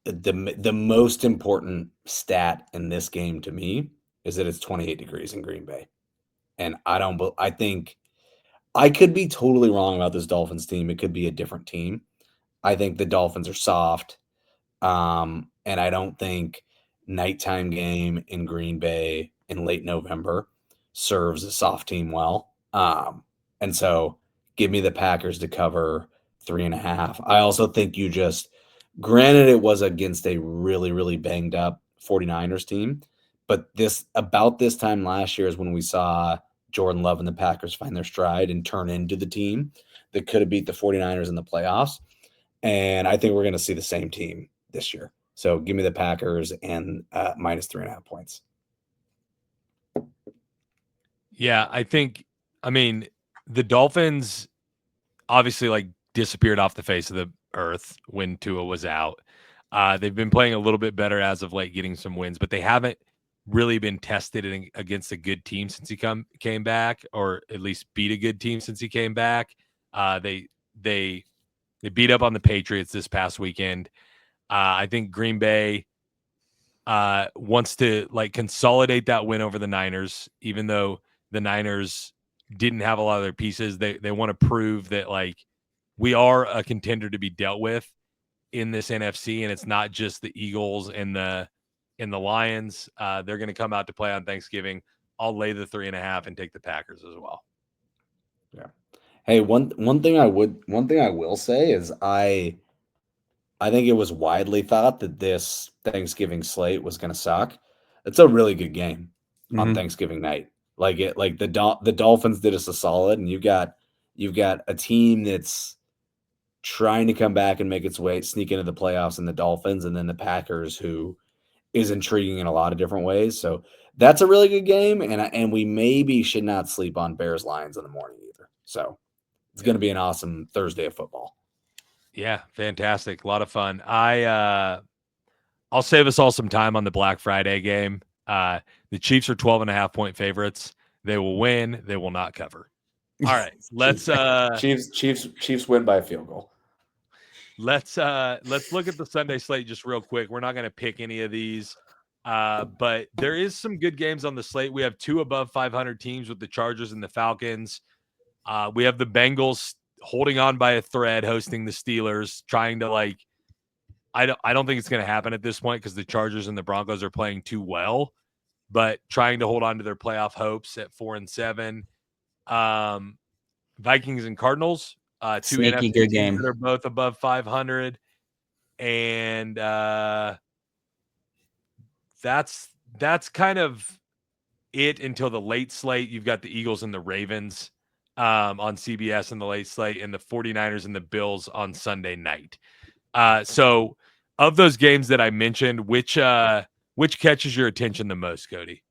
The most important stat in this game to me is that it's 28 degrees in Green Bay. And I think I could be totally wrong about this Dolphins team. It could be a different team. I think the Dolphins are soft. And I don't think nighttime game in Green Bay in late November serves a soft team well. And so give me the Packers to cover 3.5. I also think granted it was against a really, really banged up 49ers team, but about this time last year is when we saw Jordan Love and the Packers find their stride and turn into the team that could have beat the 49ers in the playoffs. And I think we're going to see the same team this year. So give me the Packers and minus 3.5 points.
Yeah, the Dolphins obviously disappeared off the face of the earth when Tua was out. They've been playing a little bit better as of late, getting some wins, but they haven't really been tested against a good team since he came back, or at least beat a good team since he came back. They beat up on the Patriots this past weekend. I think Green Bay wants to consolidate that win over the Niners, even though the Niners didn't have a lot of their pieces. They want to prove that we are a contender to be dealt with in this NFC, and it's not just the Eagles and the Lions. They're going to come out to play on Thanksgiving. I'll lay the 3.5 and take the Packers as well.
Yeah. Hey, one thing I will say is I think it was widely thought that this Thanksgiving slate was going to suck. It's a really good game on Thanksgiving night. The Dolphins did us a solid, and you've got a team that's trying to come back and make its way, sneak into the playoffs, and the Dolphins, and then the Packers, who is intriguing in a lot of different ways. So that's a really good game, and we maybe should not sleep on Bears Lions in the morning either. So it's going to be an awesome Thursday of football.
Yeah, fantastic. A lot of fun. I'll save us all some time on the Black Friday game. The Chiefs are 12.5 point favorites. They will win. They will not cover. All right. Let's
Chiefs win by a field goal.
Let's look at the Sunday slate just real quick. We're not going to pick any of these. But there is some good games on the slate. We have 2 above 500 teams with the Chargers and the Falcons. We have the Bengals holding on by a thread, hosting the Steelers, trying to I don't think it's going to happen at this point because the Chargers and the Broncos are playing too well, but trying to hold on to their playoff hopes at 4-7. Vikings and Cardinals, 2
Sneaky
NFC
good
teams
game.
that are both above 500, and that's kind of it until the late slate. You've got the Eagles and the Ravens. on CBS in the late slate, and the 49ers and the Bills on Sunday night. So of those games that I mentioned, which catches your attention the most, Cody?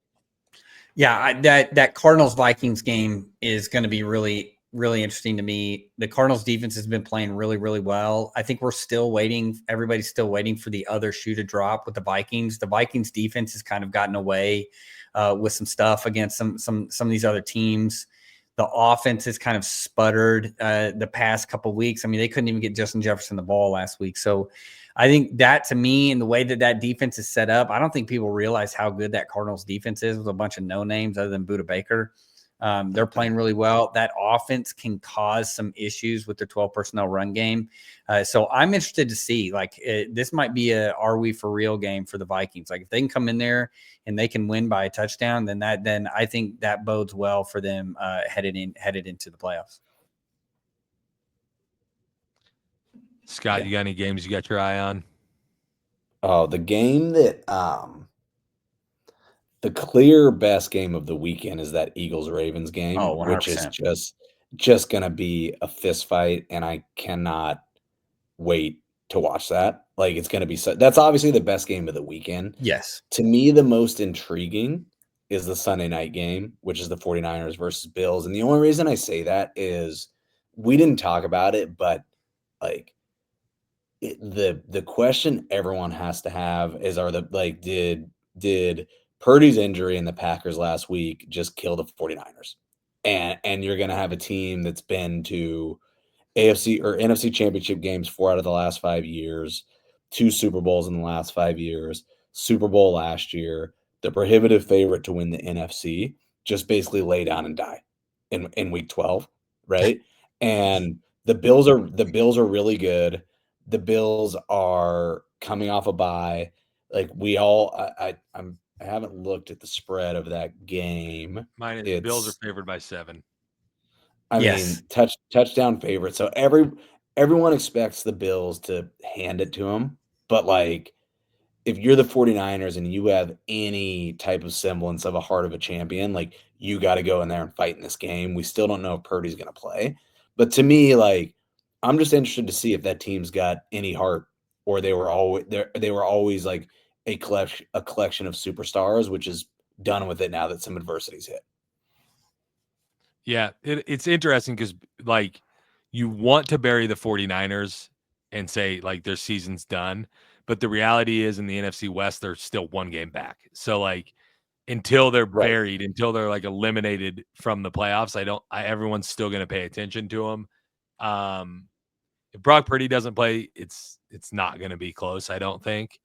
Yeah, that Cardinals Vikings game is going to be really, really interesting to me. The Cardinals defense has been playing really, really well. I think we're still waiting. Everybody's still waiting for the other shoe to drop with the Vikings. The Vikings defense has kind of gotten away with some stuff against some of these other teams. The offense has kind of sputtered the past couple of weeks. I mean, they couldn't even get Justin Jefferson the ball last week. So I think that, to me, and the way that defense is set up, I don't think people realize how good that Cardinals defense is with a bunch of no names other than Budda Baker. They're playing really well. That offense can cause some issues with their 12 personnel run game. So I'm interested to see, this might be a are we for real game for the Vikings. Like, if they can come in there and they can win by a touchdown, then I think that bodes well for them headed into the playoffs.
Scott, you got any games you got your eye on?
Oh, the game that the clear best game of the weekend is that Eagles-Ravens game,
Oh,
which is
100%.
just going to be a fist fight, and I cannot wait to watch that. Like, it's going to be that's obviously the best game of the weekend.
Yes.
To me, the most intriguing is the Sunday night game, which is the 49ers versus Bills. And the only reason I say that is we didn't talk about it, but like the question everyone has to have is did Purdy's injury in the Packers last week just kill the 49ers? And you're going to have a team that's been to AFC or NFC championship games 4 out of the last 5 years, 2 Super Bowls in the last 5 years, Super Bowl last year, the prohibitive favorite to win the NFC, just basically lay down and die in week 12, right? And the Bills are really good. The Bills are coming off a bye. Like, I haven't looked at the spread of that game.
Bills are favored by 7.
I mean, touchdown favorite. So everyone expects the Bills to hand it to them. But, like, if you're the 49ers and you have any type of semblance of a heart of a champion, like, you got to go in there and fight in this game. We still don't know if Purdy's going to play. But to me, like, I'm just interested to see if that team's got any heart, or they were always like a collection of superstars, which is done with it now that some adversity's hit.
Yeah, it's interesting because, like, you want to bury the 49ers and say, like, their season's done. But the reality is, in the NFC West, they're still 1 game back. So, like, until they're buried, until they're, like, eliminated from the playoffs, everyone's still going to pay attention to them. If Brock Purdy doesn't play, it's not going to be close, I don't think.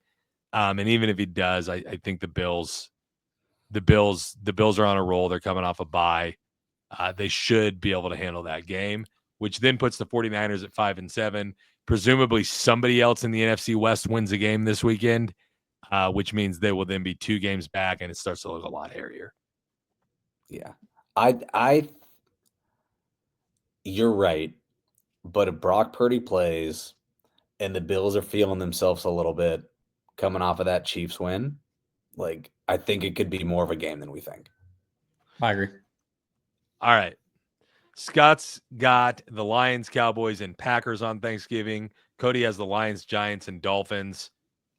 And even if he does, I think the Bills are on a roll. They're coming off a bye. They should be able to handle that game, which then puts the 49ers at 5-7. Presumably somebody else in the NFC West wins a game this weekend, which means they will then be 2 games back, and it starts to look a lot hairier.
Yeah. You're right. But if Brock Purdy plays and the Bills are feeling themselves a little bit coming off of that Chiefs win, like, I think it could be more of a game than we think.
I agree.
All right. Scott's got the Lions, Cowboys, and Packers on Thanksgiving. Cody has the Lions, Giants, and Dolphins.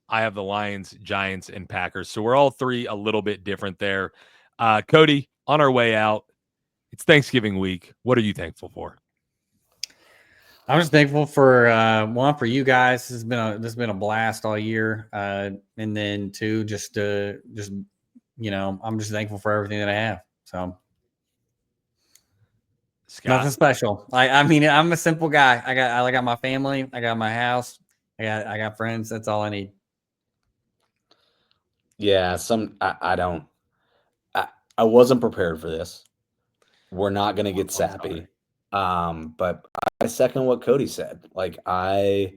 I have the Lions, Giants, and Packers. So we're all 3 a little bit different there. Cody, on our way out, it's Thanksgiving week. What are you thankful for?
I'm just thankful for one, for you guys. This has been a blast all year, and then 2, just I'm just thankful for everything that I have. So,
Scott?
Nothing special. I mean, I'm a simple guy. I got my family. I got my house. I got friends. That's all I need.
Yeah, I wasn't prepared for this. We're not going to get sappy. But I second what Cody said. Like, there's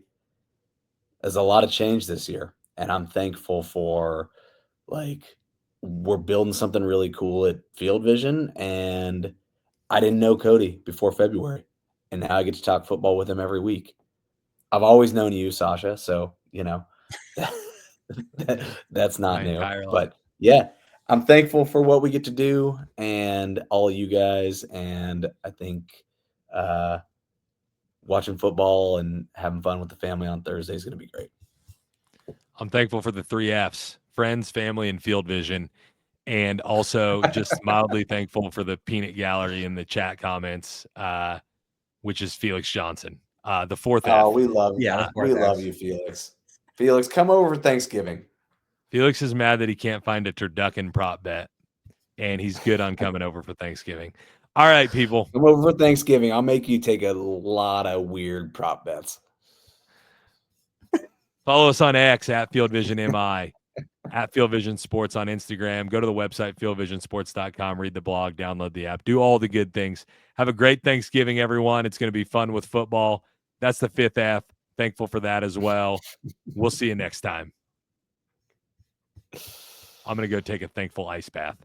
a lot of change this year, and I'm thankful for, like, we're building something really cool at Field Vision, and I didn't know Cody before February, and now I get to talk football with him every week. I've always known you, Sasha, so, that's not new. But yeah, I'm thankful for what we get to do and all of you guys. And I think watching football and having fun with the family on Thursday is going to be great.
I'm thankful for the 3 Fs: friends, family, and field vision. And also just mildly thankful for the peanut gallery in the chat comments, which is Felix Johnson. The 4th F.
Oh, we love you.
Yeah,
We love you, Felix. Felix, come over for Thanksgiving.
Felix is mad that he can't find a turducken prop bet, and he's good on coming over for Thanksgiving. All right, people.
Come over for Thanksgiving. I'll make you take a lot of weird prop bets.
Follow us on X at FieldVisionMI, at FieldVision Sports on Instagram. Go to the website, fieldvisionsports.com. Read the blog, download the app, do all the good things. Have a great Thanksgiving, everyone. It's going to be fun with football. That's the 5th F. Thankful for that as well. We'll see you next time. I'm going to go take a thankful ice bath.